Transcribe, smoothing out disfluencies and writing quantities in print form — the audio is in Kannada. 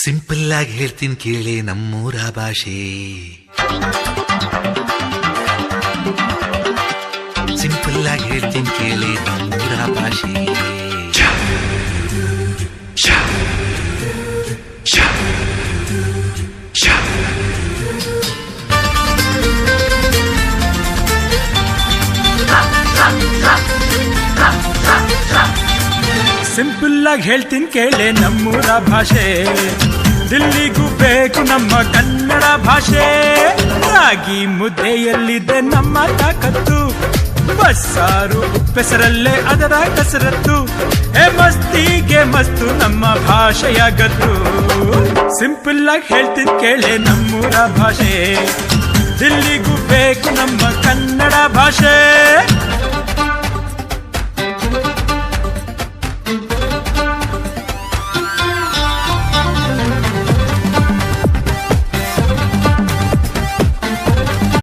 ಸಿಂಪಲ್ ಆಗಿ ಹೇಳ್ತೀನಿ ಕೇಳಿ ನಮ್ಮೂರ ಭಾಷೆ. ಸಿಂಪಲ್ ಆಗಿ ಹೇಳ್ತೀನಿ ಕೇಳಿ ನಮ್ಮೂರ ಭಾಷೆ. ಸಿಂಪಲ್ ಆಗಿ ಹೇಳ್ತೀನಿ ಕೇಳೆ ನಮ್ಮೂರ ಭಾಷೆ. ದಿಲ್ಲಿಗೂ ಬೇಕು ನಮ್ಮ ಕನ್ನಡ ಭಾಷೆ. ರಾಗಿ ಮುದ್ದೆಯಲ್ಲಿದೆ ನಮ್ಮ ತಾಕತ್ತು, ಬಸ್ಸಾರು ಉಪ್ಪೆಸರಲ್ಲೇ ಅದರ ಕಸರತ್ತು. ಮಸ್ತಿಗೆ ಮಸ್ತು ನಮ್ಮ ಭಾಷೆಯ ಗತ್ತು. ಸಿಂಪಲ್ ಆಗಿ ಹೇಳ್ತೀನಿ ಕೇಳೆ ನಮ್ಮೂರ ಭಾಷೆ. ದಿಲ್ಲಿಗೂ ಬೇಕು ನಮ್ಮ ಕನ್ನಡ ಭಾಷೆ.